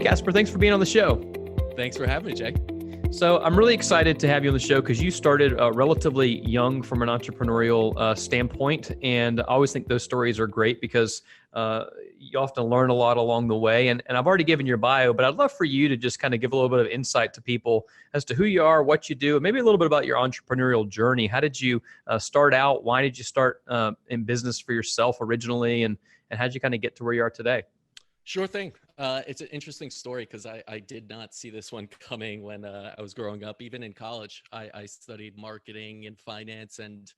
Caspar, thanks for being on the show. Thanks for having me, Jay. So I'm really excited to have you on the show because you started relatively young from an entrepreneurial standpoint. And I always think those stories are great because you often learn a lot along the way. And I've already given your bio, but I'd love for you to just kind of give a little bit of insight to people as to who you are, what you do, and maybe a little bit about your entrepreneurial journey. How did you start out? Why did you start in business for yourself originally? And how did you kind of get to where you are today? Sure thing. It's an interesting story because I did not see this one coming when I was growing up. Even in college, I studied marketing and finance and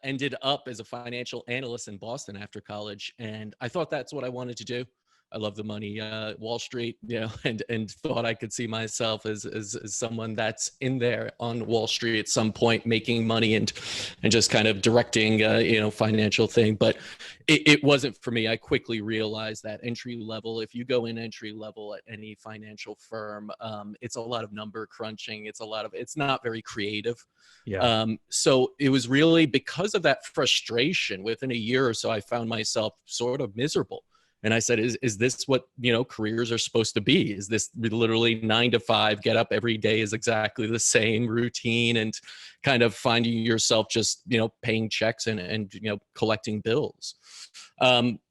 ended up as a financial analyst in Boston after college. And I thought that's what I wanted to do. I love the money, Wall Street, and thought I could see myself as someone that's in there on Wall Street at some point, making money and just kind of directing, financial thing. But it wasn't for me. I quickly realized that entry level, if you go in entry level at any financial firm, it's a lot of number crunching. It's not very creative. Yeah. So it was really because of that frustration. Within a year or so, I found myself sort of miserable. And I said, is this what, careers are supposed to be? Is this literally 9 to 5, get up every day is exactly the same routine and kind of finding yourself just, paying checks and collecting bills.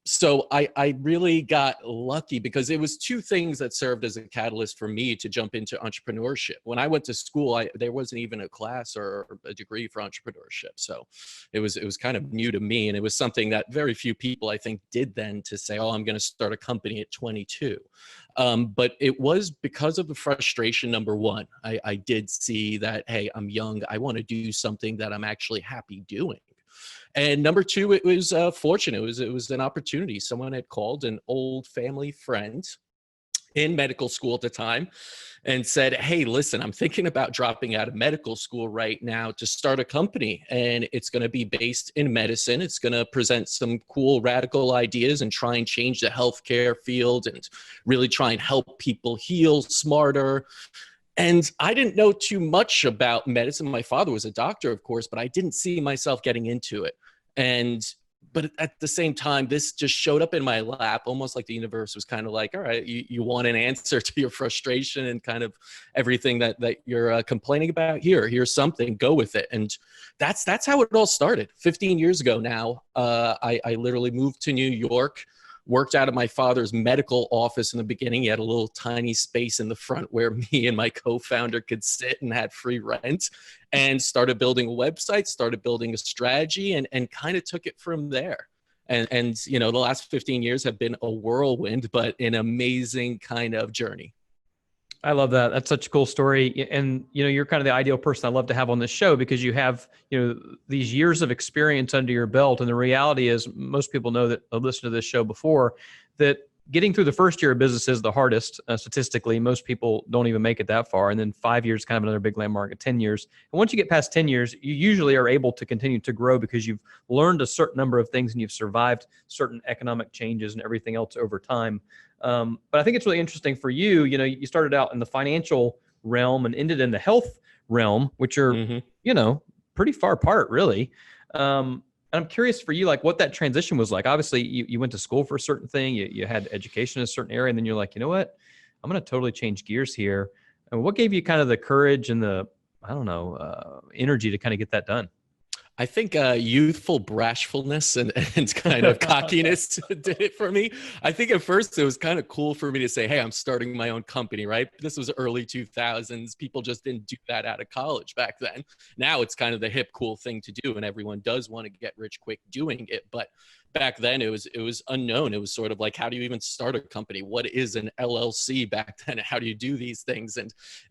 So I really got lucky because it was two things that served as a catalyst for me to jump into entrepreneurship. When I went to school, there wasn't even a class or a degree for entrepreneurship. So it was kind of new to me. And it was something that very few people, I think, did then to say, oh, I'm going to start a company at 22. But it was because of the frustration. Number one, I did see that, hey, I'm young. I want to do something that I'm actually happy doing. And number two, it was fortunate. It was an opportunity. Someone had called, an old family friend in medical school at the time, and said, hey, listen, I'm thinking about dropping out of medical school right now to start a company. And it's going to be based in medicine. It's going to present some cool, radical ideas and try and change the healthcare field and really try and help people heal smarter. And I didn't know too much about medicine. My father was a doctor, of course, but I didn't see myself getting into it. But at the same time, this just showed up in my lap, almost like the universe was kind of like, all right, you want an answer to your frustration and kind of everything that you're complaining about. Here's something, go with it. And that's how it all started 15 years ago now. I literally moved to New York, worked out of my father's medical office in the beginning. He had a little tiny space in the front where me and my co-founder could sit and had free rent, and started building a website, started building a strategy, and kind of took it from there. And the last 15 years have been a whirlwind, but an amazing kind of journey. I love that. That's such a cool story. And, you're kind of the ideal person I love to have on this show because you have, these years of experience under your belt. And the reality is most people know that have listened to this show before, that getting through the first year of business is the hardest. Statistically, most people don't even make it that far. And then 5 years, kind of another big landmark at 10 years. And once you get past 10 years, you usually are able to continue to grow because you've learned a certain number of things and you've survived certain economic changes and everything else over time. But I think it's really interesting for you. You started out in the financial realm and ended in the health realm, which are, pretty far apart, really. And I'm curious for you, like what that transition was like. Obviously, you went to school for a certain thing. You had education in a certain area. And then you're like, you know what? I'm going to totally change gears here. And what gave you kind of the courage and the, energy to kind of get that done? I think youthful bashfulness and kind of cockiness did it for me. I think at first it was kind of cool for me to say, hey, I'm starting my own company, right? This was early 2000s. People just didn't do that out of college back then. Now it's kind of the hip, cool thing to do. And everyone does want to get rich quick doing it. But back then it was unknown. It was sort of like, how do you even start a company? What is an LLC back then? How do you do these things?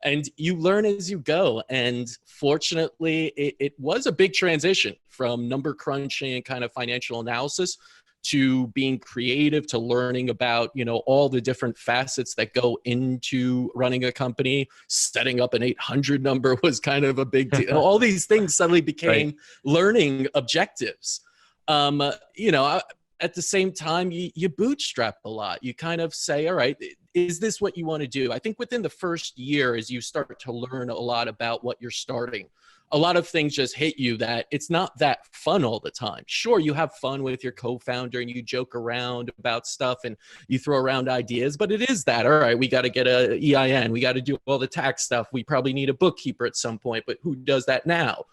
And you learn as you go. And fortunately, it was a big transition from number crunching and kind of financial analysis to being creative, to learning about, all the different facets that go into running a company. Setting up an 800 number was kind of a big deal. All these things suddenly became learning objectives. At the same time, you bootstrap a lot. You kind of say, all right, is this what you want to do? I think within the first year, as you start to learn a lot about what you're starting, a lot of things just hit you that it's not that fun all the time. Sure, you have fun with your co-founder and you joke around about stuff and you throw around ideas, but it is that, all right, we got to get a EIN, we got to do all the tax stuff, we probably need a bookkeeper at some point, but who does that now?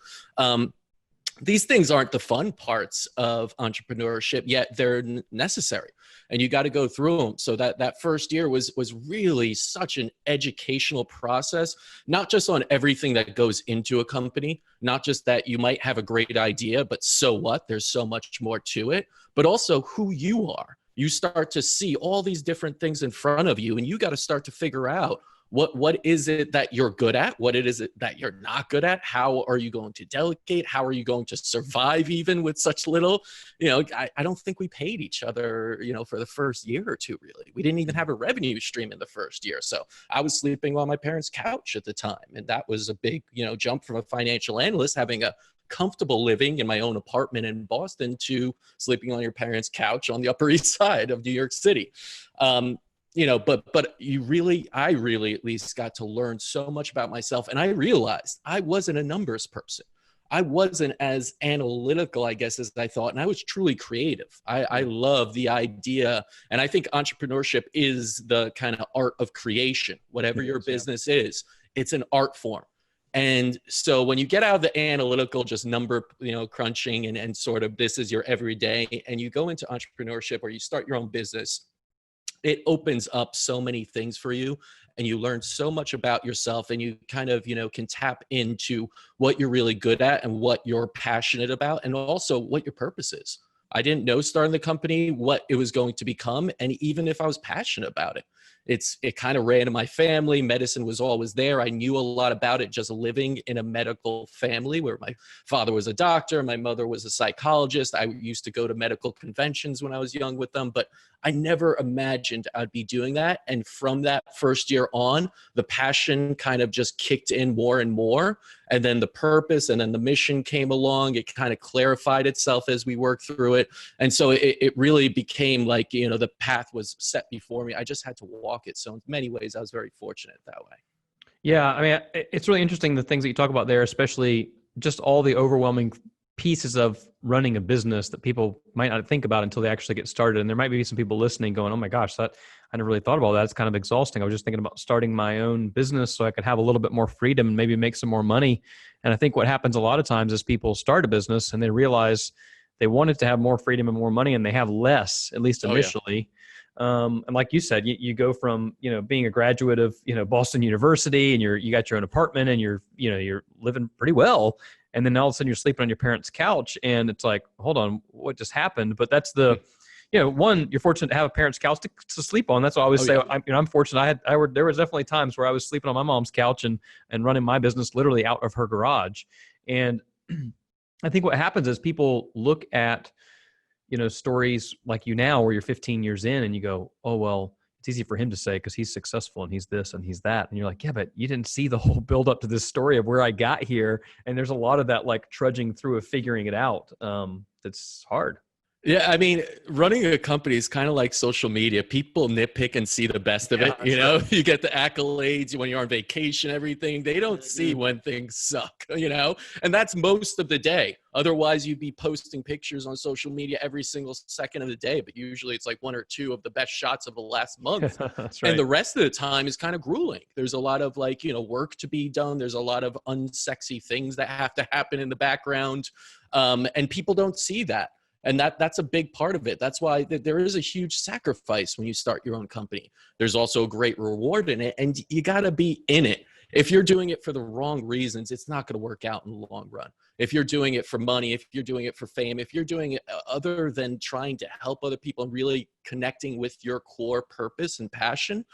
These things aren't the fun parts of entrepreneurship, yet they're necessary, and you got to go through them. So that first year was really such an educational process, not just on everything that goes into a company, not just that you might have a great idea, but so what? There's so much more to it, but also who you are. You start to see all these different things in front of you, and you got to start to figure out what is it that you're good at? What is it that you're not good at? How are you going to delegate? How are you going to survive even with such little? I don't think we paid each other, for the first year or two, really. We didn't even have a revenue stream in the first year. So I was sleeping on my parents' couch at the time. And that was a big, jump from a financial analyst having a comfortable living in my own apartment in Boston to sleeping on your parents' couch on the Upper East Side of New York City. But I really at least got to learn so much about myself. And I realized I wasn't a numbers person. I wasn't as analytical, I guess, as I thought. And I was truly creative. I love the idea. And I think entrepreneurship is the kind of art of creation. Whatever your business is, it's an art form. And so when you get out of the analytical, just number, crunching and sort of this is your everyday, and you go into entrepreneurship or you start your own business, it opens up so many things for you, and you learn so much about yourself, and you kind of, can tap into what you're really good at and what you're passionate about, and also what your purpose is. I didn't know starting the company what it was going to become, and even if I was passionate about it. It kind of ran in my family. Medicine was always there. I knew a lot about it just living in a medical family where my father was a doctor, my mother was a psychologist. I used to go to medical conventions when I was young with them, but I never imagined I'd be doing that. And from that first year on, the passion kind of just kicked in more and more. And then the purpose and then the mission came along. It kind of clarified itself as we worked through it. And so it really became like, the path was set before me. I just had to walk it. So in many ways, I was very fortunate that way. Yeah. I mean, it's really interesting, the things that you talk about there, especially just all the overwhelming pieces of running a business that people might not think about until they actually get started. And there might be some people listening going, oh my gosh, I never really thought about that. It's kind of exhausting. I was just thinking about starting my own business so I could have a little bit more freedom and maybe make some more money. And I think what happens a lot of times is people start a business and they realize they wanted to have more freedom and more money, and they have less, at least initially. And like you said, you go from, being a graduate of, Boston University, and you got your own apartment, and you're living pretty well. And then all of a sudden you're sleeping on your parents' couch, and it's like, hold on, what just happened? But that's the, one, you're fortunate to have a parents' couch to sleep on. That's what I always say. Yeah. I'm fortunate. There was definitely times where I was sleeping on my mom's couch and running my business literally out of her garage. And I think what happens is people look at, stories like you now where you're 15 years in and you go, oh, well, it's easy for him to say because he's successful and he's this and he's that. And you're like, yeah, but you didn't see the whole build up to this story of where I got here. And there's a lot of that like trudging through of figuring it out. That's hard. Yeah, I mean, running a company is kind of like social media. People nitpick and see the best of it. Right. You get the accolades when you're on vacation, everything. They don't see when things suck, and that's most of the day. Otherwise, you'd be posting pictures on social media every single second of the day. But usually it's like one or two of the best shots of the last month. That's right. And the rest of the time is kind of grueling. There's a lot of work to be done. There's a lot of unsexy things that have to happen in the background. And people don't see that. And that's a big part of it. That's why there is a huge sacrifice when you start your own company. There's also a great reward in it, and you got to be in it. If you're doing it for the wrong reasons, it's not going to work out in the long run. If you're doing it for money, if you're doing it for fame, if you're doing it other than trying to help other people and really connecting with your core purpose and passion,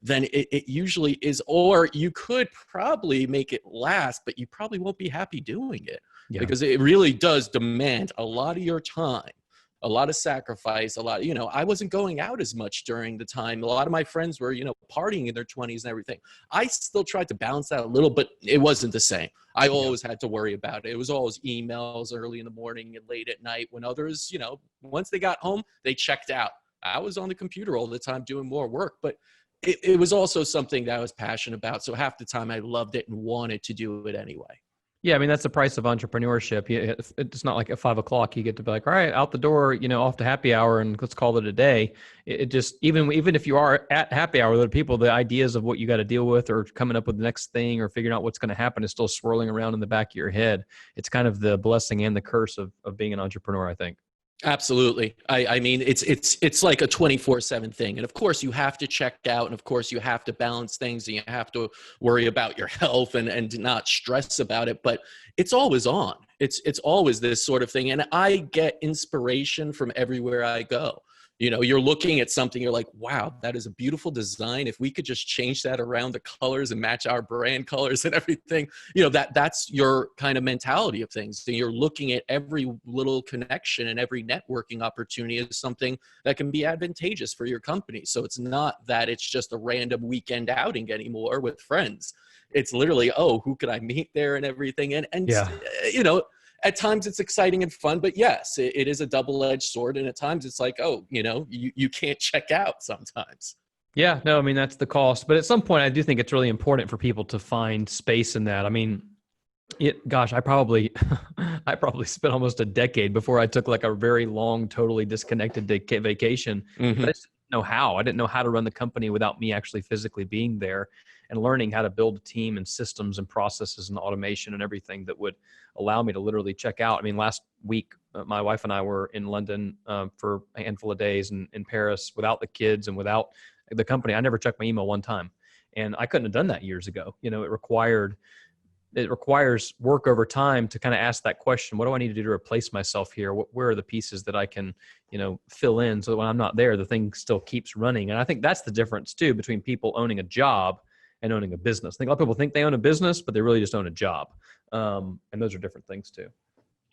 then it usually is, or you could probably make it last, but you probably won't be happy doing it. Yeah. Because it really does demand a lot of your time, a lot of sacrifice, a lot, I wasn't going out as much during the time. A lot of my friends were, partying in their 20s and everything. I still tried to balance that a little, but it wasn't the same. I always had to worry about it. It was always emails early in the morning and late at night when others, once they got home, they checked out. I was on the computer all the time doing more work, but it was also something that I was passionate about. So half the time I loved it and wanted to do it anyway. Yeah, I mean, that's the price of entrepreneurship. It's not like at 5 o'clock you get to be like, all right, out the door, off to happy hour and let's call it a day. It just, even if you are at happy hour with other people, the ideas of what you got to deal with or coming up with the next thing or figuring out what's going to happen is still swirling around in the back of your head. It's kind of the blessing and the curse of being an entrepreneur, I think. Absolutely. I mean, it's like a 24/7 thing. And of course you have to check out, and of course you have to balance things, and you have to worry about your health and not stress about it, but it's always on. It's always this sort of thing. And I get inspiration from everywhere I go. You're looking at something, you're like, wow, that is a beautiful design. If we could just change that around the colors and match our brand colors and everything, that's your kind of mentality of things. So you're looking at every little connection and every networking opportunity as something that can be advantageous for your company. So it's not that it's just a random weekend outing anymore with friends. It's literally, oh, who could I meet there and everything. And Yeah. At times it's exciting and fun, but yes, it is a double-edged sword. And at times it's like, oh, you can't check out sometimes. Yeah, no, I mean, that's the cost. But at some point, I do think it's really important for people to find space in that. I mean, I probably spent almost a decade before I took like a very long, totally disconnected vacation. Mm-hmm. But I just didn't know how. I didn't know how to run the company without me actually physically being there and learning how to build a team and systems and processes and automation and everything that would allow me to literally check out. I mean, last week, my wife and I were in London for a handful of days and in Paris without the kids and without the company. I never checked my email one time. And I couldn't have done that years ago. It requires work over time to kind of ask that question. What do I need to do to replace myself here? Where are the pieces that I can, fill in so that when I'm not there, the thing still keeps running? And I think that's the difference too between people owning a job and owning a business. I think a lot of people think they own a business, but they really just own a job. And those are different things too.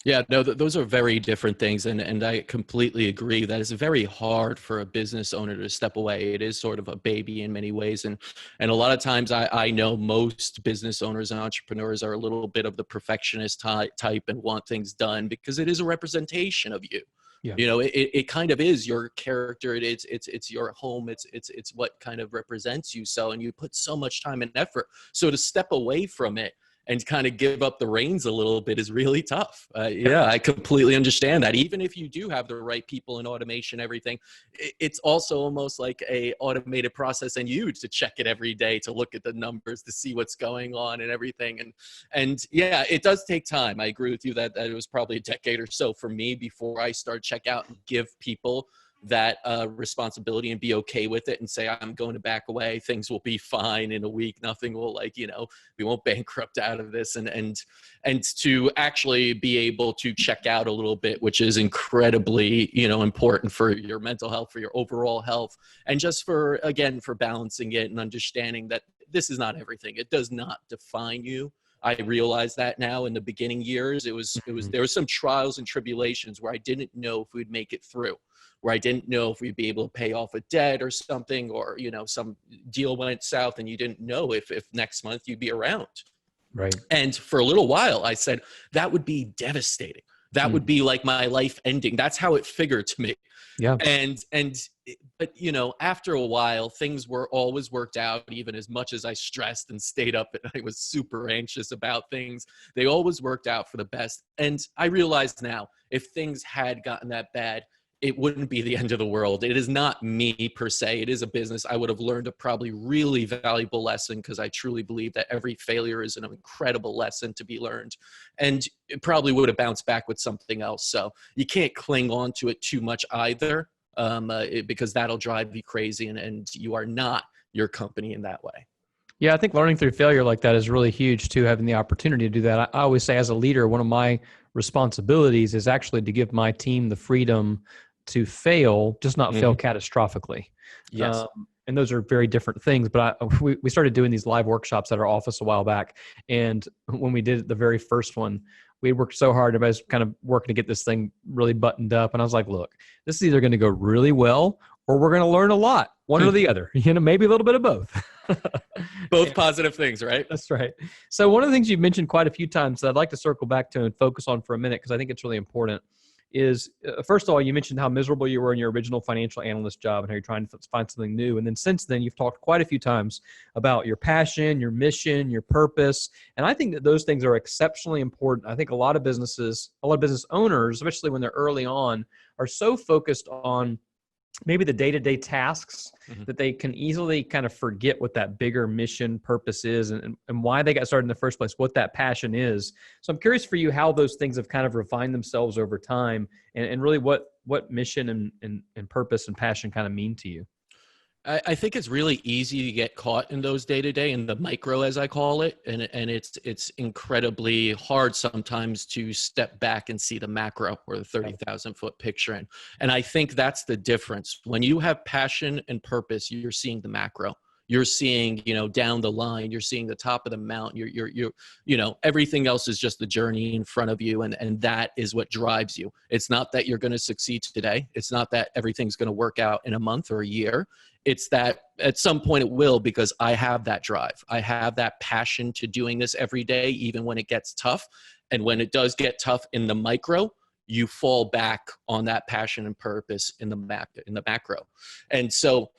Yeah, no, those are very different things. And I completely agree that it's very hard for a business owner to step away. It is sort of a baby in many ways. And a lot of times I know most business owners and entrepreneurs are a little bit of the perfectionist type and want things done because it is a representation of you. Yeah. It kind of is your character. It's your home. It's what kind of represents you. So, and you put so much time and effort. So to step away from it and kind of give up the reins a little bit is really tough. Yeah, I completely understand that. Even if you do have the right people in automation, everything, it's also almost like a automated process and you to check it every day, to look at the numbers, to see what's going on and everything. And yeah, it does take time. I agree with you that it was probably a decade or so for me before I started check out and give people that responsibility and be okay with it and say, I'm going to back away. Things will be fine in a week. Nothing will we won't bankrupt out of this. And to actually be able to check out a little bit, which is incredibly, important for your mental health, for your overall health. And just for balancing it and understanding that this is not everything. It does not define you. I realize that now. In the beginning years, there were some trials and tribulations where I didn't know if we'd make it through, where I didn't know if we'd be able to pay off a debt or something, or, some deal went south and you didn't know if next month you'd be around. Right. And for a little while I said, that would be devastating. That would be like my life ending. That's how it figured to me. Yeah. But after a while, things were always worked out, even as much as I stressed and stayed up and I was super anxious about things. They always worked out for the best. And I realize now, if things had gotten that bad, it wouldn't be the end of the world. It is not me per se. It is a business. I would have learned a probably really valuable lesson because I truly believe that every failure is an incredible lesson to be learned. And it probably would have bounced back with something else. So you can't cling on to it too much either because that'll drive you crazy and you are not your company in that way. Yeah, I think learning through failure like that is really huge too, having the opportunity to do that. I always say as a leader, one of my responsibilities is actually to give my team the freedom to fail, just not fail catastrophically. Yes. And those are very different things. But we started doing these live workshops at our office a while back. And when we did the very first one, we worked so hard. Everybody was kind of working to get this thing really buttoned up. And I was like, look, this is either going to go really well or we're going to learn a lot, one or the other, maybe a little bit of both. Both positive things, right? That's right. So one of the things you've mentioned quite a few times that I'd like to circle back to and focus on for a minute, because I think it's really important, is, first of all, you mentioned how miserable you were in your original financial analyst job and how you're trying to find something new. And then since then, you've talked quite a few times about your passion, your mission, your purpose. And I think that those things are exceptionally important. I think a lot of business owners, especially when they're early on, are so focused on maybe the day-to-day tasks that they can easily kind of forget what that bigger mission purpose is and why they got started in the first place, what that passion is. So I'm curious for you how those things have kind of refined themselves over time and really what mission and purpose and passion kind of mean to you. I think it's really easy to get caught in those day-to-day, in the micro, as I call it. And it's incredibly hard sometimes to step back and see the macro or the 30,000 foot picture. And I think that's the difference. When you have passion and purpose, you're seeing the macro. You're seeing, down the line, you're seeing the top of the mountain, you're everything else is just the journey in front of you. And that is what drives you. It's not that you're going to succeed today. It's not that everything's going to work out in a month or a year. It's that at some point it will, because I have that drive. I have that passion to doing this every day, even when it gets tough. And when it does get tough in the micro, you fall back on that passion and purpose in the macro. And so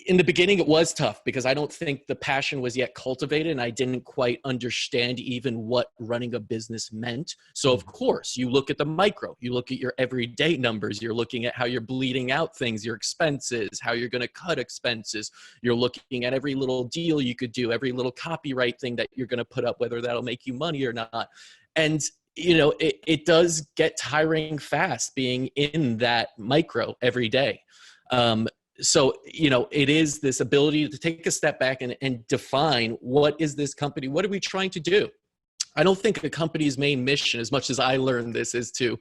in the beginning, it was tough because I don't think the passion was yet cultivated and I didn't quite understand even what running a business meant. So of course, you look at the micro, you look at your everyday numbers, you're looking at how you're bleeding out things, your expenses, how you're going to cut expenses. You're looking at every little deal you could do, every little copyright thing that you're going to put up, whether that'll make you money or not. And it does get tiring fast being in that micro every day. So, it is this ability to take a step back and define, what is this company? What are we trying to do? I don't think a company's main mission, as much as I learned this, is to,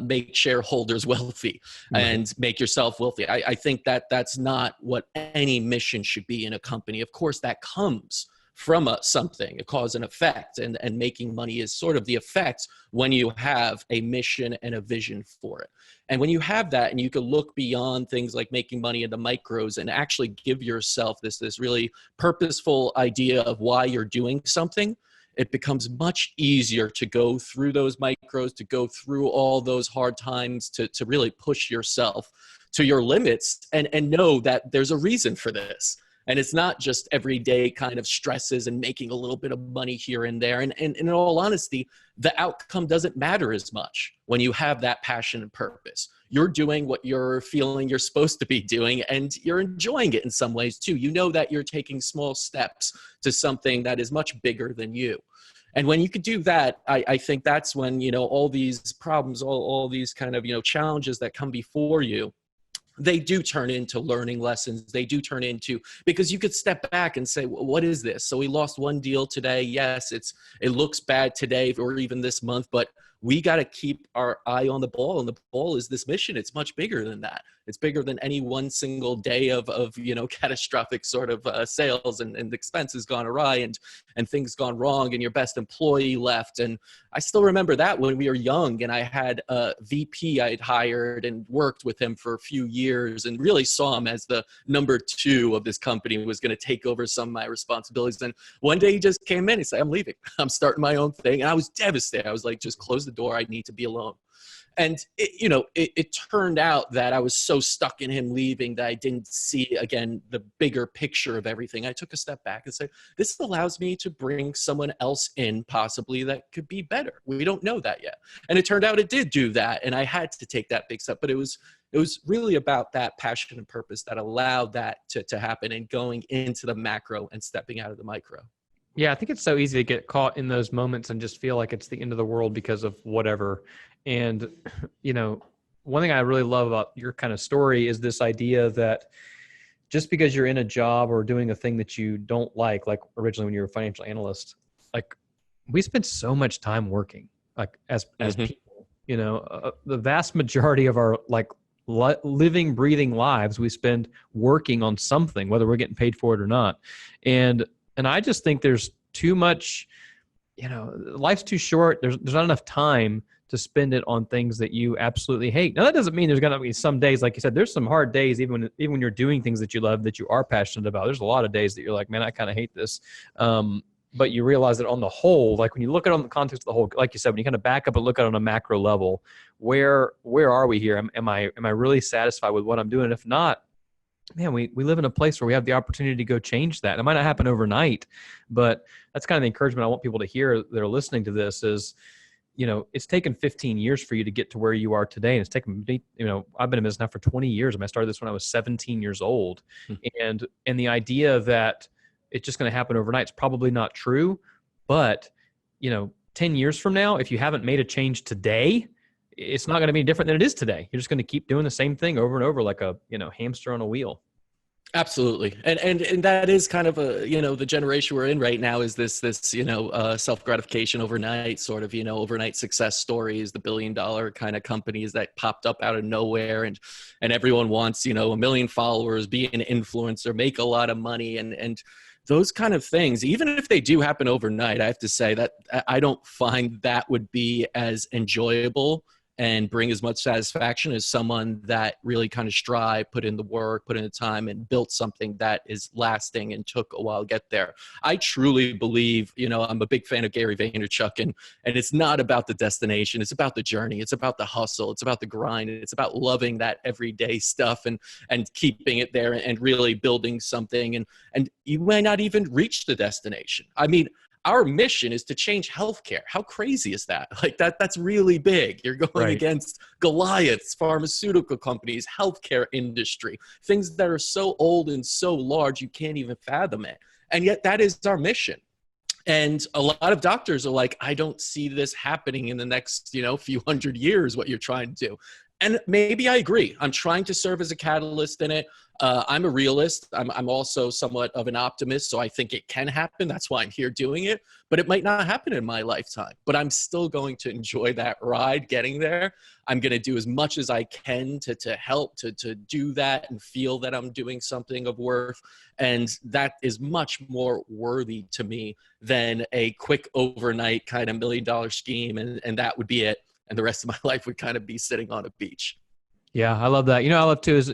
make shareholders wealthy and make yourself wealthy. I think that that's not what any mission should be in a company. Of course, that comes from something, a cause and effect, and making money is sort of the effect when you have a mission and a vision for it. And when you have that, and you can look beyond things like making money in the micros and actually give yourself this really purposeful idea of why you're doing something, it becomes much easier to go through those micros, to go through all those hard times, to really push yourself to your limits and know that there's a reason for this. And it's not just everyday kind of stresses and making a little bit of money here and there. And in all honesty, the outcome doesn't matter as much when you have that passion and purpose. You're doing what you're feeling you're supposed to be doing, and you're enjoying it in some ways too. You know that you're taking small steps to something that is much bigger than you. And when you could do that, I think that's when, all these problems, all these kind of, challenges that come before you, they do turn into learning lessons. They do turn into, because you could step back and say, well, what is this? So we lost one deal today. Yes, it looks bad today or even this month, but we got to keep our eye on the ball, and the ball is this mission. It's much bigger than that. It's bigger than any one single day of catastrophic sort of sales and expenses gone awry and things gone wrong and your best employee left. And I still remember that when we were young, and I had a VP I had hired and worked with him for a few years and really saw him as the number 2 of this company, was going to take over some of my responsibilities. And one day he just came in, he said, I'm leaving. I'm starting my own thing. And I was devastated. I was like, just close the door. I need to be alone. And it turned out that I was so stuck in him leaving that I didn't see, again, the bigger picture of everything. I took a step back and said, this allows me to bring someone else in possibly that could be better. We don't know that yet. And it turned out it did do that. And I had to take that big step, but it was really about that passion and purpose that allowed that to happen, and going into the macro and stepping out of the micro. Yeah, I think it's so easy to get caught in those moments and just feel like it's the end of the world because of whatever. And, one thing I really love about your kind of story is this idea that just because you're in a job or doing a thing that you don't like originally when you were a financial analyst, like we spend so much time working, like as people, the vast majority of our living, breathing lives, we spend working on something, whether we're getting paid for it or not. And I just think there's too much, life's too short. There's not enough time to spend it on things that you absolutely hate. Now, that doesn't mean there's going to be some days, like you said, there's some hard days, even when you're doing things that you love, that you are passionate about. There's a lot of days that you're like, man, I kind of hate this. but you realize that on the whole, like when you look at it on the context of the whole, like you said, when you kind of back up and look at it on a macro level, where are we here? Am I really satisfied with what I'm doing? And if not, man, we live in a place where we have the opportunity to go change that. And it might not happen overnight, but that's kind of the encouragement I want people to hear that are listening to this is, it's taken 15 years for you to get to where you are today. And it's taken me, I've been in business now for 20 years. I mean, I started this when I was 17 years old. And the idea that it's just going to happen overnight is probably not true. But, 10 years from now, if you haven't made a change today, it's not going to be different than it is today. You're just going to keep doing the same thing over and over like a, hamster on a wheel. Absolutely. And that is kind of the generation we're in right now is this self-gratification overnight sort of, overnight success stories, the $1 billion kind of companies that popped up out of nowhere and everyone wants, 1 million followers, be an influencer, make a lot of money and those kind of things, even if they do happen overnight, I have to say that I don't find that would be as enjoyable and bring as much satisfaction as someone that really kind of strive, put in the work, put in the time, and built something that is lasting and took a while to get there. I truly believe, I'm a big fan of Gary Vaynerchuk, and it's not about the destination. It's about the journey. It's about the hustle. It's about the grind. It's about loving that everyday stuff and keeping it there and really building something. And you may not even reach the destination. I mean, our mission is to change healthcare. How crazy is that? Like that's really big. You're going against Goliaths, pharmaceutical companies, healthcare industry, things that are so old and so large you can't even fathom it. And yet that is our mission. And a lot of doctors are like, I don't see this happening in the next, few hundred years, what you're trying to do. And maybe I agree. I'm trying to serve as a catalyst in it. I'm a realist. I'm also somewhat of an optimist, so I think it can happen. That's why I'm here doing it. But it might not happen in my lifetime. But I'm still going to enjoy that ride getting there. I'm going to do as much as I can to help to do that and feel that I'm doing something of worth. And that is much more worthy to me than a quick overnight kind of $1 million scheme. And that would be it. And the rest of my life would kind of be sitting on a beach. Yeah, I love that. I love too is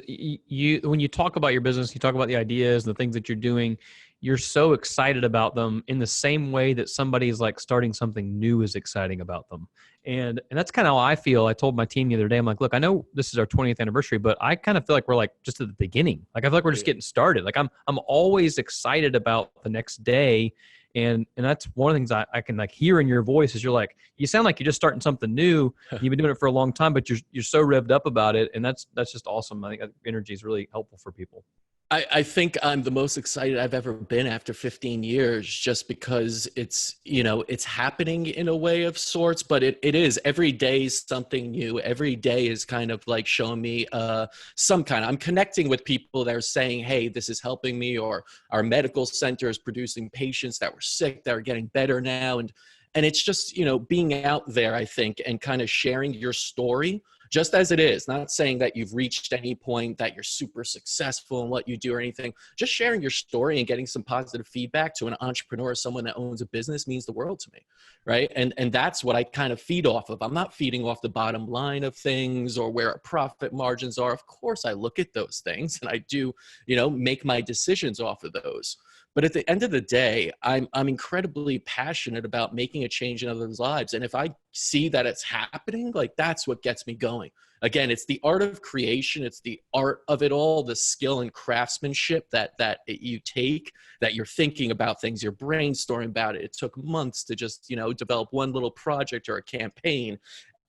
when you talk about your business, you talk about the ideas and the things that you're doing, you're so excited about them in the same way that somebody is like starting something new is exciting about them. And that's kind of how I feel. I told my team the other day, I'm like, look, I know this is our 20th anniversary, but I kind of feel like we're like just at the beginning. Like I feel like we're just getting started. Like I'm always excited about the next day. And that's one of the things I can like hear in your voice is you're like, you sound like you're just starting something new. You've been doing it for a long time, but you're so revved up about it. And that's just awesome. I think energy is really helpful for people. I think I'm the most excited I've ever been after 15 years, just because it's happening in a way of sorts, but it is every day is something new. Every day is kind of like showing me I'm connecting with people that are saying, hey, this is helping me, or our medical center is producing patients that were sick that are getting better now. And it's just, being out there, I think, and kind of sharing your story just as it is, not saying that you've reached any point that you're super successful in what you do or anything. Just sharing your story and getting some positive feedback to an entrepreneur, someone that owns a business, means the world to me, right? And that's what I kind of feed off of. I'm not feeding off the bottom line of things or where our profit margins are. Of course, I look at those things and I do, make my decisions off of those. But at the end of the day, I'm incredibly passionate about making a change in others' lives. And if I see that it's happening, like that's what gets me going. Again, it's the art of creation. It's the art of it all, the skill and craftsmanship that you take, that you're thinking about things, you're brainstorming about it. It took months to just, develop one little project or a campaign.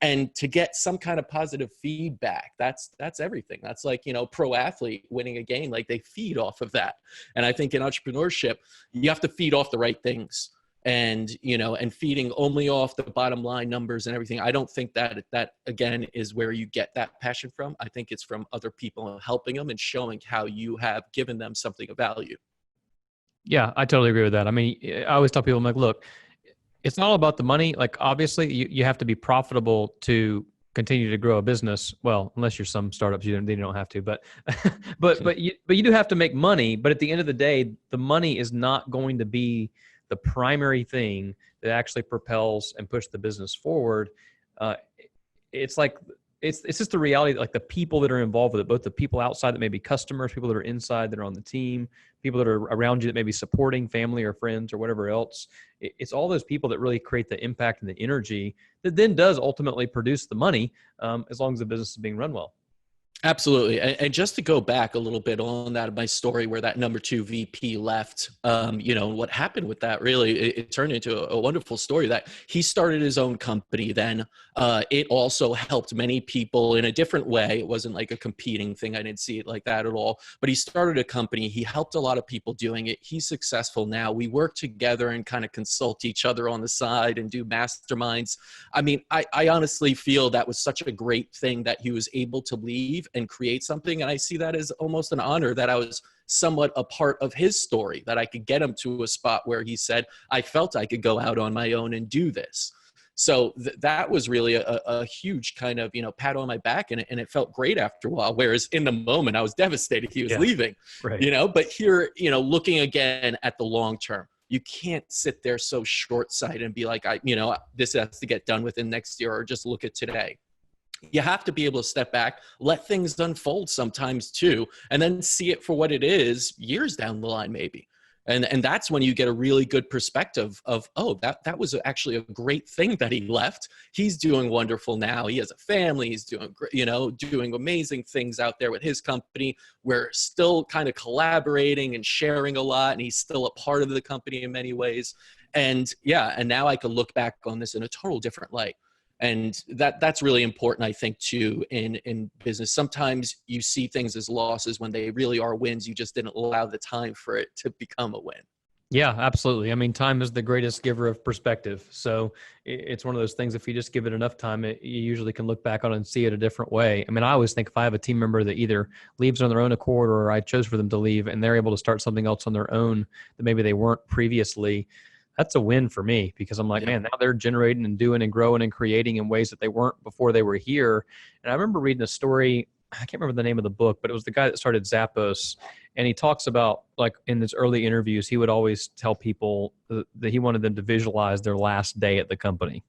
And to get some kind of positive feedback, that's everything. That's like, pro athlete winning a game, like they feed off of that. And I think in entrepreneurship, you have to feed off the right things, and, and feeding only off the bottom line numbers and everything. I don't think that again is where you get that passion from. I think it's from other people helping them and showing how you have given them something of value. Yeah, I totally agree with that. I mean, I always tell people, I'm like, look, it's not all about the money. Like obviously you have to be profitable to continue to grow a business. Well, unless you're some startups, you don't have to, but you do have to make money. But at the end of the day, the money is not going to be the primary thing that actually propels and pushes the business forward. It's like, it's just the reality that like the people that are involved with it, both the people outside that may be customers, people that are inside that are on the team, people that are around you that may be supporting, family or friends or whatever else. It's all those people that really create the impact and the energy that then does ultimately produce the money, as long as the business is being run well. Absolutely. And just to go back a little bit on that, my story where that number 2 VP left, what happened with that really, it turned into a wonderful story that he started his own company. Then it also helped many people in a different way. It wasn't like a competing thing. I didn't see it like that at all. But he started a company. He helped a lot of people doing it. He's successful now. We work together and kind of consult each other on the side and do masterminds. I mean, I honestly feel that was such a great thing that he was able to leave and create something. And I see that as almost an honor that I was somewhat a part of his story, that I could get him to a spot where he said, I felt I could go out on my own and do this. So that was really a huge kind of, pat on my back, and it felt great after a while. Whereas in the moment I was devastated he was leaving, right. But here, looking again at the long term, you can't sit there so short-sighted and be like, this has to get done within next year, or just look at today. You have to be able to step back, let things unfold sometimes too, and then see it for what it is years down the line, maybe. And that's when you get a really good perspective of, oh, that was actually a great thing that he left. He's doing wonderful now. He has a family. He's doing, doing amazing things out there with his company. We're still kind of collaborating and sharing a lot, and he's still a part of the company in many ways. And now I can look back on this in a total different light. And that's really important, I think, too, in business. Sometimes you see things as losses when they really are wins. You just didn't allow the time for it to become a win. Yeah, absolutely. I mean, time is the greatest giver of perspective. So it's one of those things, if you just give it enough time, you usually can look back on it and see it a different way. I mean, I always think if I have a team member that either leaves on their own accord or I chose for them to leave and they're able to start something else on their own that maybe they weren't previously, that's a win for me, because I'm like, man, now they're generating and doing and growing and creating in ways that they weren't before they were here. And I remember reading a story, I can't remember the name of the book, but it was the guy that started Zappos. And he talks about, like, in his early interviews, he would always tell people that he wanted them to visualize their last day at the company.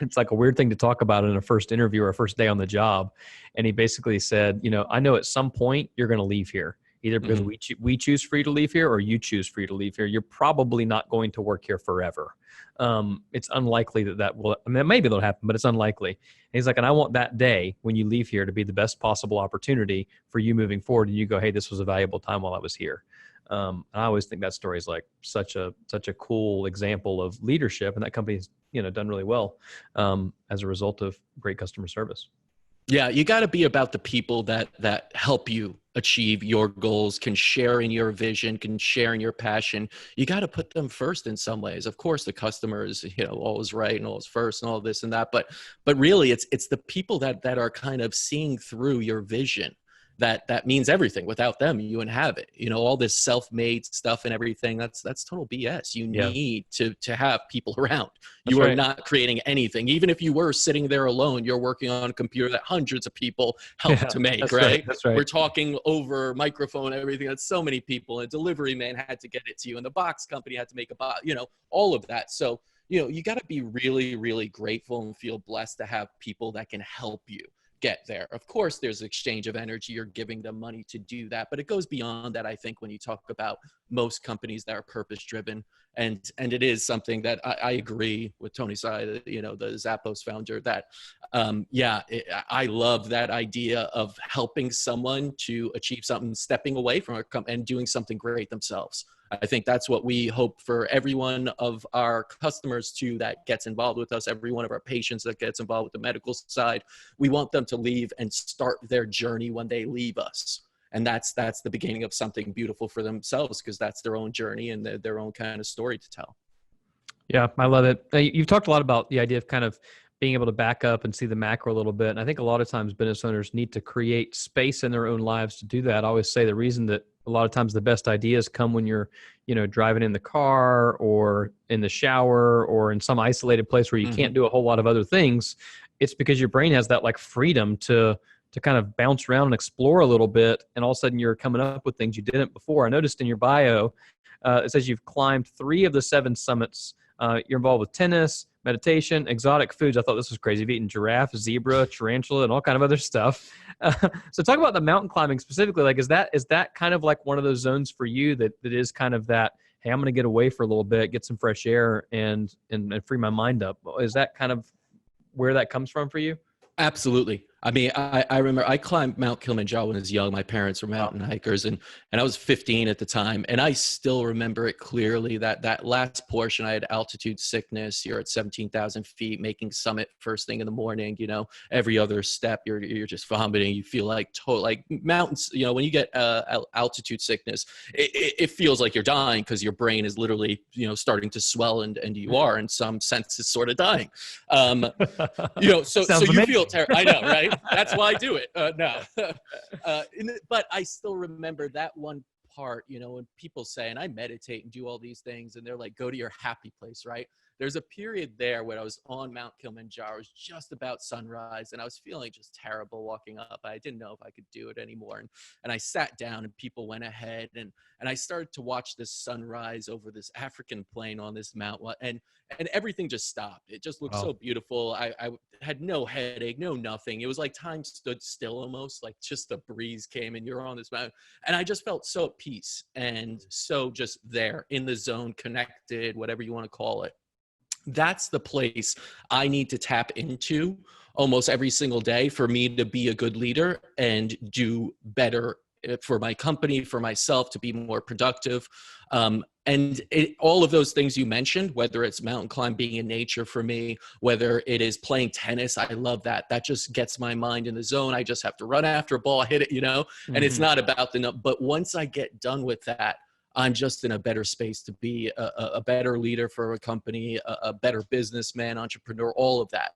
It's like a weird thing to talk about in a first interview or a first day on the job. And he basically said, I know at some point you're going to leave here. Either because we choose for you to leave here or you choose for you to leave here. You're probably not going to work here forever. It's unlikely that will, maybe that'll happen, but it's unlikely. And he's like, and I want that day when you leave here to be the best possible opportunity for you moving forward. And you go, hey, this was a valuable time while I was here. And I always think that story is like such a cool example of leadership. And that company's, done really well as a result of great customer service. Yeah, you got to be about the people that help you achieve your goals, can share in your vision, can share in your passion. You got to put them first in some ways. Of course, the customer is, always right and always first and all this and that. But really, it's the people that are kind of seeing through your vision. That means everything. Without them, you wouldn't have it. All this self-made stuff and everything, that's total BS. You need to have people around. You are not creating anything. Even if you were sitting there alone, you're working on a computer that hundreds of people help to make, right? That's right. We're talking over microphone, everything. That's so many people. And a delivery man had to get it to you. And the box company had to make a box, all of that. So, you got to be really, really grateful and feel blessed to have people that can help you get there. Of course, there's exchange of energy. You're giving them money to do that, but it goes beyond that. I think when you talk about most companies that are purpose driven, and it is something that I agree with Tony Sai, the Zappos founder, that I love that idea of helping someone to achieve something, stepping away from a company and doing something great themselves. I think that's what we hope for every one of our customers too that gets involved with us, every one of our patients that gets involved with the medical side. We want them to leave and start their journey when they leave us. And that's the beginning of something beautiful for themselves, because that's their own journey and their own kind of story to tell. Yeah, I love it. You've talked a lot about the idea of kind of being able to back up and see the macro a little bit. And I think a lot of times business owners need to create space in their own lives to do that. I always say the reason that a lot of times the best ideas come when you're, driving in the car or in the shower or in some isolated place where you can't do a whole lot of other things. It's because your brain has that like freedom to kind of bounce around and explore a little bit. And all of a sudden you're coming up with things you didn't before. I noticed in your bio, it says you've climbed 3 of the 7 summits You're involved with tennis, meditation, exotic foods. I thought this was crazy. You've eaten giraffe, zebra, tarantula, and all kind of other stuff. So talk about the mountain climbing specifically. Like, is that kind of like one of those zones for you that is kind of that, hey, I'm going to get away for a little bit, get some fresh air and free my mind up. Is that kind of where that comes from for you? Absolutely. I mean, I remember I climbed Mount Kilimanjaro when I was young. My parents were mountain hikers, and I was 15 at the time. And I still remember it clearly, that last portion. I had altitude sickness. You're at 17,000 feet, making summit first thing in the morning. Every other step, you're just vomiting. You feel like like mountains. When you get altitude sickness, it feels like you're dying because your brain is literally starting to swell, and you are in some senses sort of dying. So you feel terrible. I know, right? That's why I do it. But I still remember that one part, when people say, and I meditate and do all these things, and they're like, go to your happy place, right? There's a period there when I was on Mount Kilimanjaro. It was just about sunrise, and I was feeling just terrible walking up. I didn't know if I could do it anymore. And I sat down, and people went ahead, and I started to watch this sunrise over this African plain on this mountain, and everything just stopped. It just looked so beautiful. I had no headache, no nothing. It was like time stood still almost, like just the breeze came and you're on this mountain. And I just felt so at peace and so just there in the zone, connected, whatever you want to call it. That's the place I need to tap into almost every single day for me to be a good leader and do better for my company, for myself, to be more productive. All of those things you mentioned, whether it's mountain climbing in nature for me, whether it is playing tennis, I love that. That just gets my mind in the zone. I just have to run after a ball, hit it, and it's not about but once I get done with that, I'm just in a better space to be a better leader for a company, a better businessman, entrepreneur, all of that.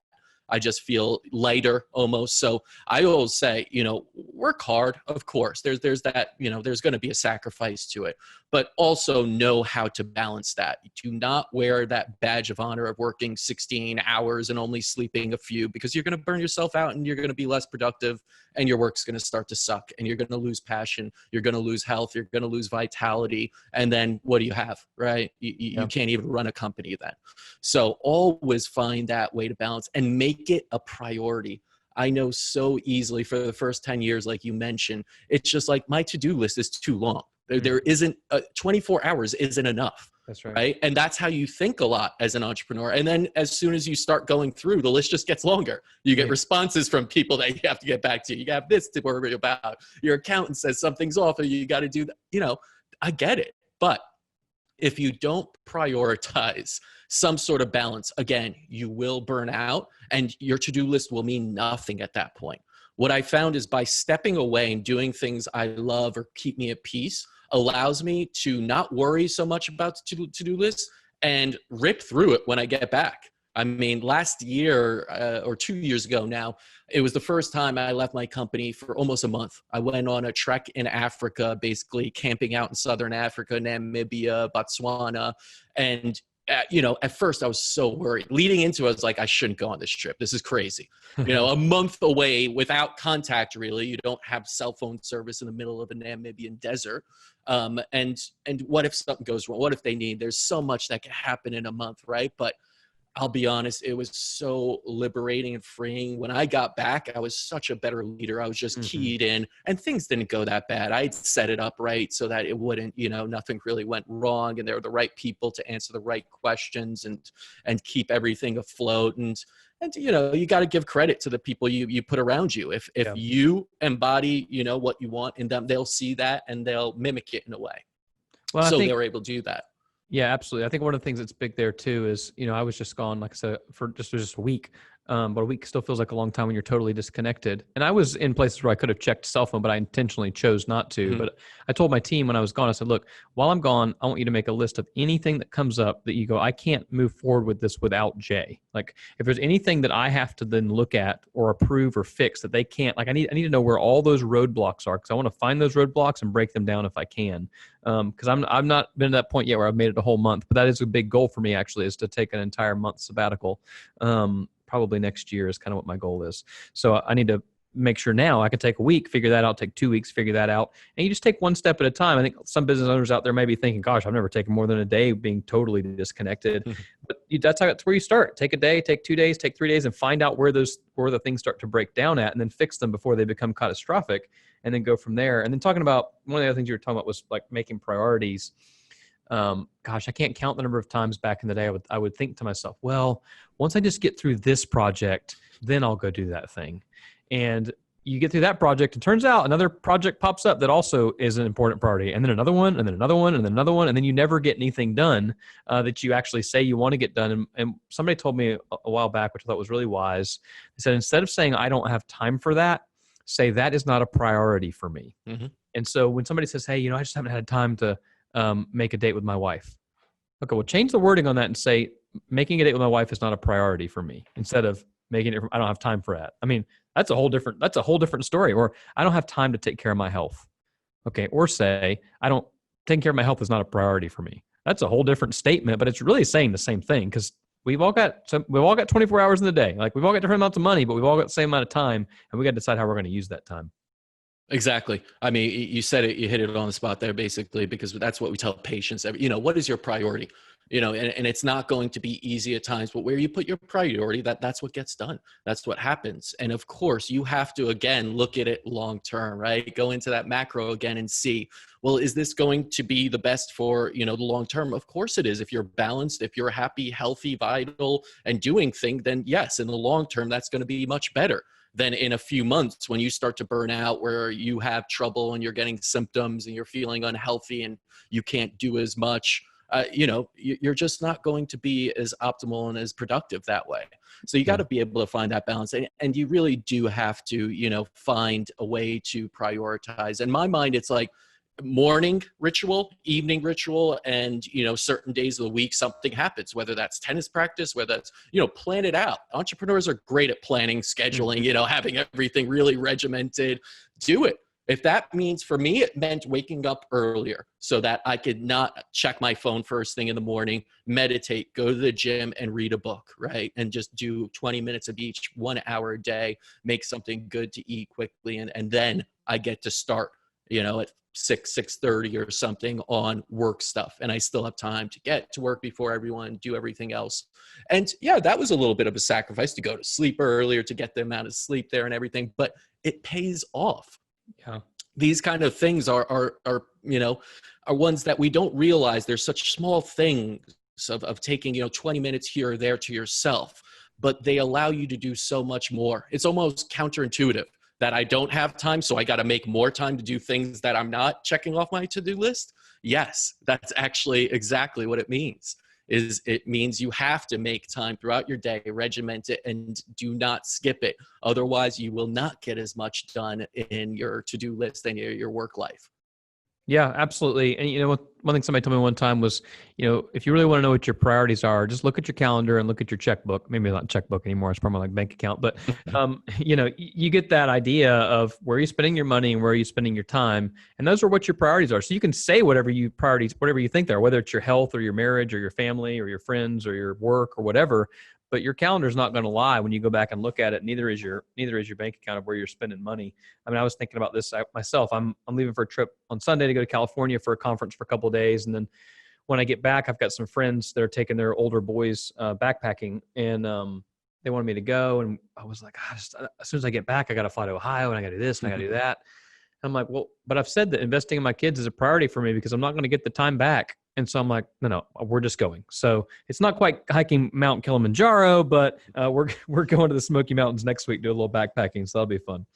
I just feel lighter almost. So I always say, work hard, of course. There's that, there's going to be a sacrifice to it, but also know how to balance that. Do not wear that badge of honor of working 16 hours and only sleeping a few, because you're going to burn yourself out and you're going to be less productive and your work's going to start to suck and you're going to lose passion. You're going to lose health. You're going to lose vitality. And then what do you have, right? You can't even run a company then. So always find that way to balance and make it a priority. I know so easily for the first 10 years, like you mentioned, it's just like my to-do list is too long. There isn't 24 hours isn't enough. That's right. Right. And that's how you think a lot as an entrepreneur. And then as soon as you start going through, the list just gets longer. You get responses from people that you have to get back to. You have this to worry about. Your accountant says something's off and you got to do that. I get it. But if you don't prioritize some sort of balance, again, you will burn out and your to-do list will mean nothing at that point. What I found is by stepping away and doing things I love or keep me at peace allows me to not worry so much about the to-do list and rip through it when I get back. I mean, last year or 2 years ago now, it was the first time I left my company for almost a month. I went on a trek in Africa, basically camping out in Southern Africa, Namibia, Botswana. And, at first I was so worried. Leading into it, I was like, I shouldn't go on this trip. This is crazy. A month away without contact, really. You don't have cell phone service in the middle of a Namibian desert. And what if something goes wrong? What if there's so much that can happen in a month, right? But I'll be honest, it was so liberating and freeing. When I got back, I was such a better leader. I was just keyed in and things didn't go that bad. I'd set it up right so that it wouldn't, nothing really went wrong. And there were the right people to answer the right questions and keep everything afloat. And you got to give credit to the people you put around you. If you embody, what you want in them, they'll see that and they'll mimic it in a way. Well, so they were able to do that. Yeah, absolutely. I think one of the things that's big there too is, I was just gone, like I said, for just a week. But a week still feels like a long time when you're totally disconnected. And I was in places where I could have checked cell phone, but I intentionally chose not to. But I told my team when I was gone, I said, look, while I'm gone, I want you to make a list of anything that comes up that you go, I can't move forward with this without Jay. Like if there's anything that I have to then look at or approve or fix that they can't, like I need to know where all those roadblocks are, because I want to find those roadblocks and break them down if I can. Because I've not been to that point yet where I've made it a whole month, but that is a big goal for me actually, is to take an entire month sabbatical. Probably next year is kind of what my goal is. So I need to make sure now I can take a week, figure that out, take 2 weeks, figure that out. And you just take one step at a time. I think some business owners out there may be thinking, gosh, I've never taken more than a day being totally disconnected. But that's where you start. Take a day, take 2 days, take 3 days, and find out where the things start to break down at, and then fix them before they become catastrophic, and then go from there. And then talking about one of the other things you were talking about was like making priorities. Gosh, I can't count the number of times back in the day I would think to myself, well, once I just get through this project, then I'll go do that thing. And you get through that project, it turns out another project pops up that also is an important priority, and then another one, and then another one, and then another one, and then you never get anything done that you actually say you want to get done. And somebody told me a while back, which I thought was really wise. They said, instead of saying, I don't have time for that, say, that is not a priority for me. Mm-hmm. And so when somebody says, hey, I just haven't had time to make a date with my wife. Okay, well, change the wording on that and say, making a date with my wife is not a priority for me, instead of making it, I don't have time for that. I mean, that's a whole different story. Or I don't have time to take care of my health. Okay. Or say, taking care of my health is not a priority for me. That's a whole different statement, but it's really saying the same thing, because we've all got 24 hours in the day. Like, we've all got different amounts of money, but we've all got the same amount of time, and we got to decide how we're going to use that time. Exactly. I mean, you said it, you hit it on the spot there, basically, because that's what we tell patients. What is your priority? And it's not going to be easy at times, but where you put your priority, that's what gets done. That's what happens. And of course, you have to, again, look at it long-term, right? Go into that macro again and see, well, is this going to be the best for, the long-term? Of course it is. If you're balanced, if you're happy, healthy, vital, and doing things, then yes, in the long-term, that's going to be much better than in a few months when you start to burn out, where you have trouble and you're getting symptoms and you're feeling unhealthy and you can't do as much. You're just not going to be as optimal and as productive that way. So you got to be able to find that balance, and you really do have to, find a way to prioritize. In my mind, it's like morning ritual, evening ritual, and, certain days of the week, something happens, whether that's tennis practice, whether that's, plan it out. Entrepreneurs are great at planning, scheduling, having everything really regimented. Do it. If that means, for me, it meant waking up earlier so that I could not check my phone first thing in the morning, meditate, go to the gym, and read a book, right? And just do 20 minutes of each, 1 hour a day, make something good to eat quickly. And then I get to start, at 6:30 or something on work stuff. And I still have time to get to work before everyone, do everything else. And yeah, that was a little bit of a sacrifice to go to sleep earlier, to get the amount of sleep there and everything, but it pays off. Yeah. These kind of things are ones that we don't realize. They're such small things of taking, 20 minutes here or there to yourself, but they allow you to do so much more. It's almost counterintuitive that I don't have time, so I got to make more time to do things that I'm not checking off my to-do list. Yes, that's actually exactly what it means. It means you have to make time throughout your day, regiment it, and do not skip it. Otherwise, you will not get as much done in your to-do list and your work life. Yeah, absolutely. And one thing somebody told me one time was, if you really want to know what your priorities are, just look at your calendar and look at your checkbook. Maybe not checkbook anymore. It's probably like bank account, but you get that idea of where you're spending your money and where you're spending your time. And those are what your priorities are. So you can say whatever you think they are, whether it's your health or your marriage or your family or your friends or your work or whatever. But your calendar is not going to lie when you go back and look at it. Neither is your bank account of where you're spending money. I mean, I was thinking about this myself. I'm leaving for a trip on Sunday to go to California for a conference for a couple of days, and then when I get back, I've got some friends that are taking their older boys backpacking, and they wanted me to go. And I was like, as soon as I get back, I got to fly to Ohio, and I got to do this, and I got to do that. I'm like, well, but I've said that investing in my kids is a priority for me because I'm not going to get the time back. And so I'm like, no, we're just going. So it's not quite hiking Mount Kilimanjaro, but we're going to the Smoky Mountains next week, do a little backpacking. So that'll be fun.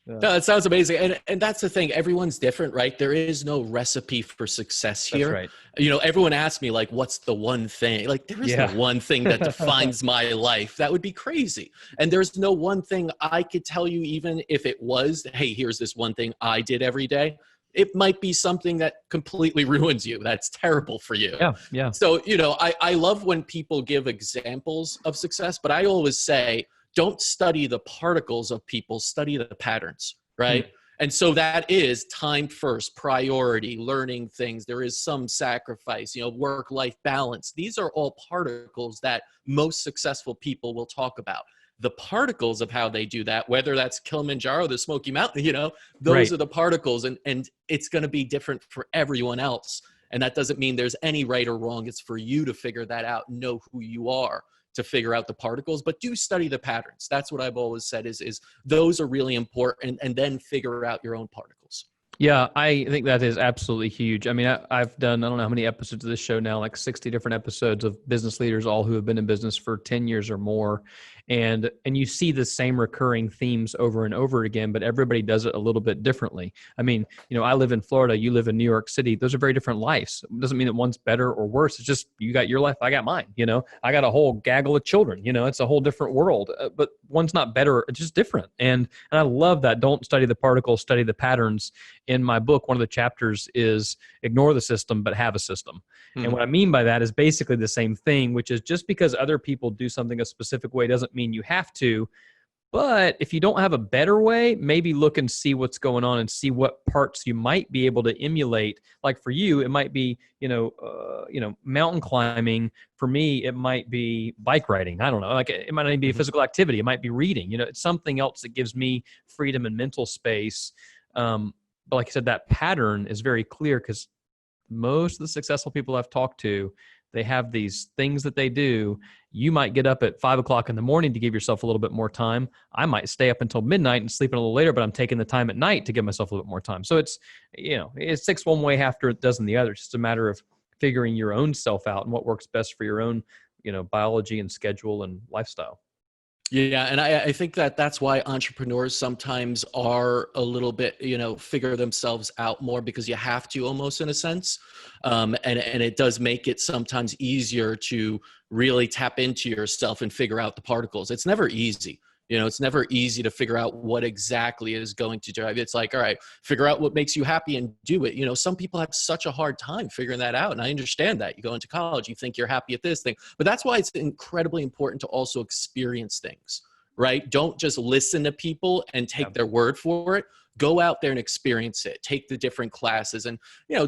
No, that sounds amazing. And that's the thing. Everyone's different, right? There is no recipe for success here. That's right. Everyone asks me, like, what's the one thing? Like, there is no one thing that defines my life. That would be crazy. And there's no one thing I could tell you, even if it was, hey, here's this one thing I did every day. It might be something that completely ruins you. That's terrible for you. Yeah. So, I love when people give examples of success, but I always say, don't study the particles of people, study the patterns, right? And so that is time first, priority, learning things. There is some sacrifice, work-life balance. These are all particles that most successful people will talk about. the particles of how they do that, whether that's Kilimanjaro, the Smoky Mountain, those Right. are the particles, and it's going to be different for everyone else. And that doesn't mean there's any right or wrong. It's for you to figure that out, know who you are to figure out the particles, but do study the patterns. That's what I've always said is those are really important, and then figure out your own particles. Yeah, I think that is absolutely huge. I mean, I've done, I don't know how many episodes of this show now, like 60 different episodes of business leaders, all who have been in business for 10 years or more. And you see the same recurring themes over and over again, but everybody does it a little bit differently. I mean, I live in Florida, you live in New York City. Those are very different lives. It doesn't mean that one's better or worse. It's just you got your life, I got mine. I got a whole gaggle of children. It's a whole different world, but one's not better. It's just different. And I love that. Don't study the particles, study the patterns. In my book, one of the chapters is ignore the system, but have a system. And what I mean by that is basically the same thing, which is just because other people do something a specific way doesn't mean you have to. But if you don't have a better way, maybe look and see what's going on and see what parts you might be able to emulate. Like for you, it might be, mountain climbing. For me, it might be bike riding. I don't know. Like it might not even be a physical activity. It might be reading. It's something else that gives me freedom and mental space. But like I said, that pattern is very clear because most of the successful people I've talked to, they have these things that they do. You might get up at 5 o'clock in the morning to give yourself a little bit more time. I might stay up until midnight and sleep a little later, but I'm taking the time at night to give myself a little bit more time. So it's, it sticks one way after it doesn't the other. It's just a matter of figuring your own self out and what works best for your own, biology and schedule and lifestyle. Yeah. And I think that's why entrepreneurs sometimes are a little bit, figure themselves out more, because you have to, almost, in a sense. And it does make it sometimes easier to really tap into yourself and figure out the particles. It's never easy. It's never easy to figure out what exactly is going to drive. It's like, all right, figure out what makes you happy and do it. Some people have such a hard time figuring that out. And I understand that. You go into college, you think you're happy at this thing, but that's why it's incredibly important to also experience things, right? Don't just listen to people and take their word for it. Go out there and experience it. Take the different classes and,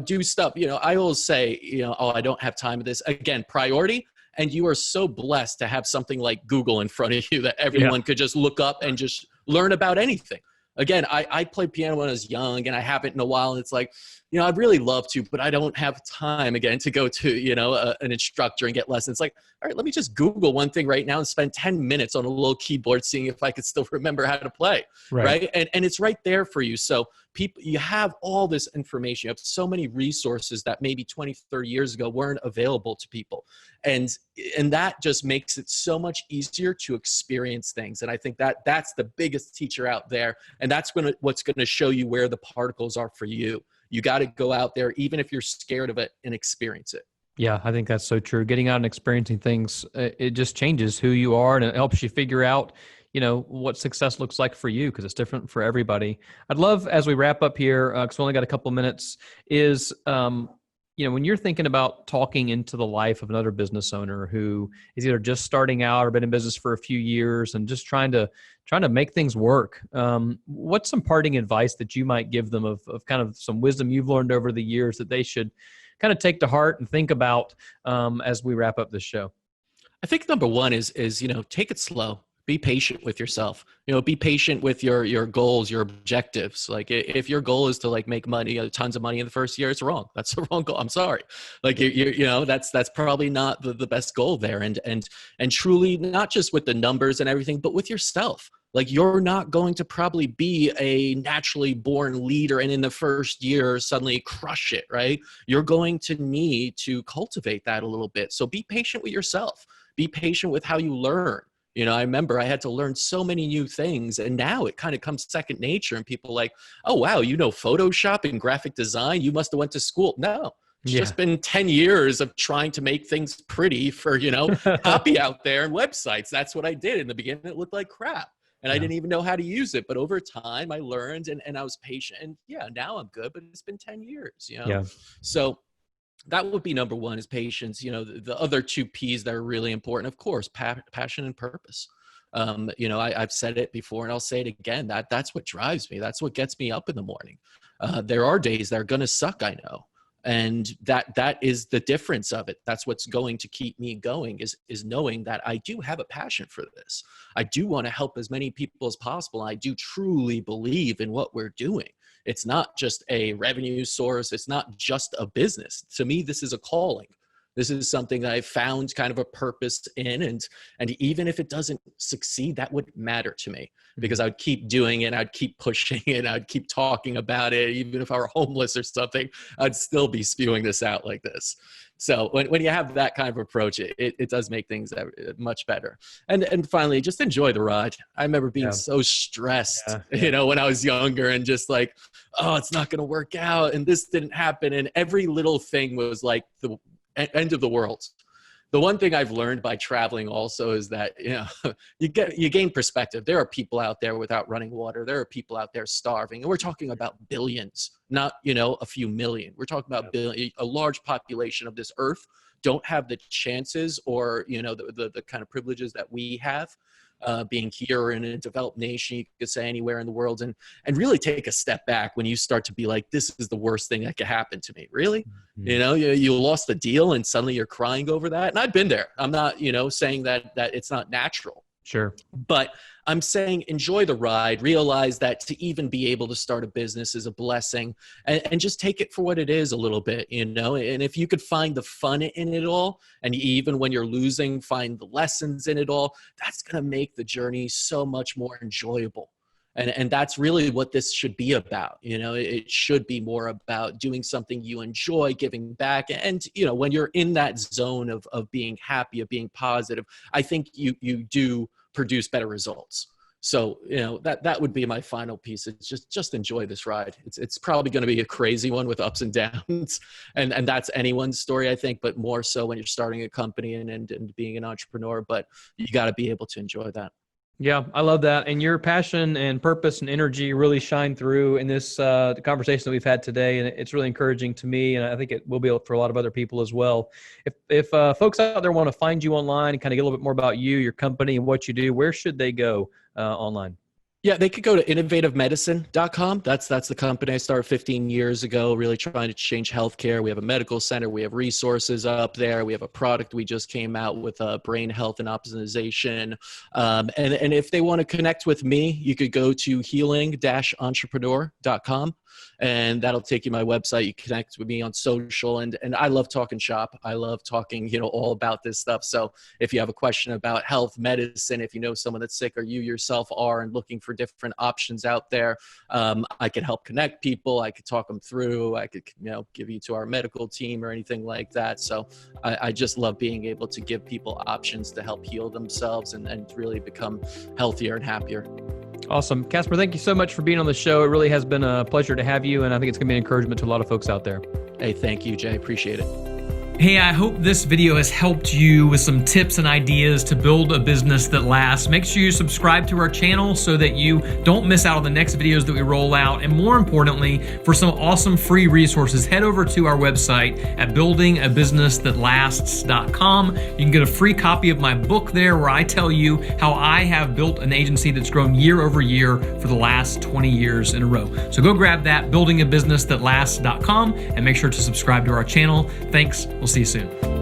do stuff. I always say, oh, I don't have time for this. Again, priority. And you are so blessed to have something like Google in front of you that everyone could just look up and just learn about anything. Again, I played piano when I was young, and I haven't in a while. And it's like, I'd really love to, but I don't have time, again, to go to, an instructor and get lessons. Like, all right, let me just Google one thing right now and spend 10 minutes on a little keyboard seeing if I could still remember how to play. Right. And it's right there for you. So people, you have all this information. You have so many resources that maybe 20, 30 years ago weren't available to people. And that just makes it so much easier to experience things. And I think that's the biggest teacher out there. And that's what's going to show you where the particles are for you. You got to go out there, even if you're scared of it, and experience it. Yeah, I think that's so true. Getting out and experiencing things, it just changes who you are, and it helps you figure out, what success looks like for you, because it's different for everybody. I'd love, as we wrap up here, because we only got a couple minutes, is, when you're thinking about talking into the life of another business owner who is either just starting out or been in business for a few years and just trying to make things work, what's some parting advice that you might give them of kind of some wisdom you've learned over the years that they should kind of take to heart and think about as we wrap up this show? I think number one is take it slow. Be patient with yourself. Be patient with your goals, your objectives. Like if your goal is to like make money, tons of money in the first year, it's wrong. That's the wrong goal. I'm sorry. Like that's probably not the best goal there. And truly, not just with the numbers and everything, but with yourself. Like you're not going to probably be a naturally born leader and in the first year suddenly crush it, right? You're going to need to cultivate that a little bit. So be patient with yourself. Be patient with how you learn. I remember I had to learn so many new things, and now it kind of comes second nature, and people are like, oh, wow, Photoshop and graphic design, you must have went to school. No, it's just been 10 years of trying to make things pretty for, copy out there and websites. That's what I did. In the beginning, it looked like crap. And I didn't even know how to use it. But over time, I learned and I was patient. And now I'm good, but it's been 10 years, So that would be number one, is patience. The other two P's that are really important, of course, passion and purpose. I've said it before and I'll say it again. That's what drives me. That's what gets me up in the morning. There are days that are going to suck, I know. And that is the difference of it. That's what's going to keep me going, is knowing that I do have a passion for this. I do want to help as many people as possible. I do truly believe in what we're doing. It's not just a revenue source. It's not just a business. To me, this is a calling. This is something that I found kind of a purpose in. And even if it doesn't succeed, that wouldn't matter to me, because I would keep doing it. I'd keep pushing it. I'd keep talking about it. Even if I were homeless or something, I'd still be spewing this out like this. So when you have that kind of approach, it does make things much better. And finally, just enjoy the ride. I remember being so stressed, you know, when I was younger, and just like, oh, it's not going to work out. And this didn't happen. And every little thing was like the end of the world. The one thing I've learned by traveling also is that, you know, you gain perspective. There are people out there without running water. There are people out there starving, and we're talking about billions, not, you know, a few million. We're talking about a large population of this earth don't have the chances or, you know, the kind of privileges that we have. Being here in a developed nation, you could say anywhere in the world, and really take a step back when you start to be like, this is the worst thing that could happen to me. Really? Mm-hmm. You know, you lost the deal and suddenly you're crying over that. And I've been there. I'm not, you know, saying that it's not natural. Sure. But I'm saying enjoy the ride, realize that to even be able to start a business is a blessing, and just take it for what it is a little bit, you know. And if you could find the fun in it all, and even when you're losing, find the lessons in it all, that's going to make the journey so much more enjoyable. And that's really what this should be about. You know, it should be more about doing something you enjoy, giving back. And, you know, when you're in that zone of being happy, of being positive, I think you do produce better results. So, you know, that would be my final piece. It's just enjoy this ride. It's probably going to be a crazy one with ups and downs. And that's anyone's story, I think, but more so when you're starting a company and being an entrepreneur. But you got to be able to enjoy that. Yeah, I love that. And your passion and purpose and energy really shine through in this the conversation that we've had today. And it's really encouraging to me. And I think it will be for a lot of other people as well. If folks out there want to find you online and kind of get a little bit more about you, your company, and what you do, where should they go online? Yeah, they could go to innovativemedicine.com. That's the company I started 15 years ago, really trying to change healthcare. We have a medical center. We have resources up there. We have a product we just came out with, brain health and optimization. And if they want to connect with me, you could go to healing-entrepreneur.com. And that'll take you to my website. You connect with me on social, and I love talking shop. I love talking, you know, all about this stuff. So if you have a question about health, medicine, if you know someone that's sick or you yourself are and looking for different options out there, I could help connect people. I could talk them through. I could, you know, give you to our medical team or anything like that. So I just love being able to give people options to help heal themselves and really become healthier and happier. Awesome. Caspar, thank you so much for being on the show. It really has been a pleasure to have you, and I think it's going to be an encouragement to a lot of folks out there. Hey, thank you, Jay. Appreciate it. Hey, I hope this video has helped you with some tips and ideas to build a business that lasts. Make sure you subscribe to our channel so that you don't miss out on the next videos that we roll out. And more importantly, for some awesome free resources, head over to our website at buildingabusinessthatlasts.com. You can get a free copy of my book there, where I tell you how I have built an agency that's grown year over year for the last 20 years in a row. So go grab that, buildingabusinessthatlasts.com, and make sure to subscribe to our channel. Thanks. We'll see you soon.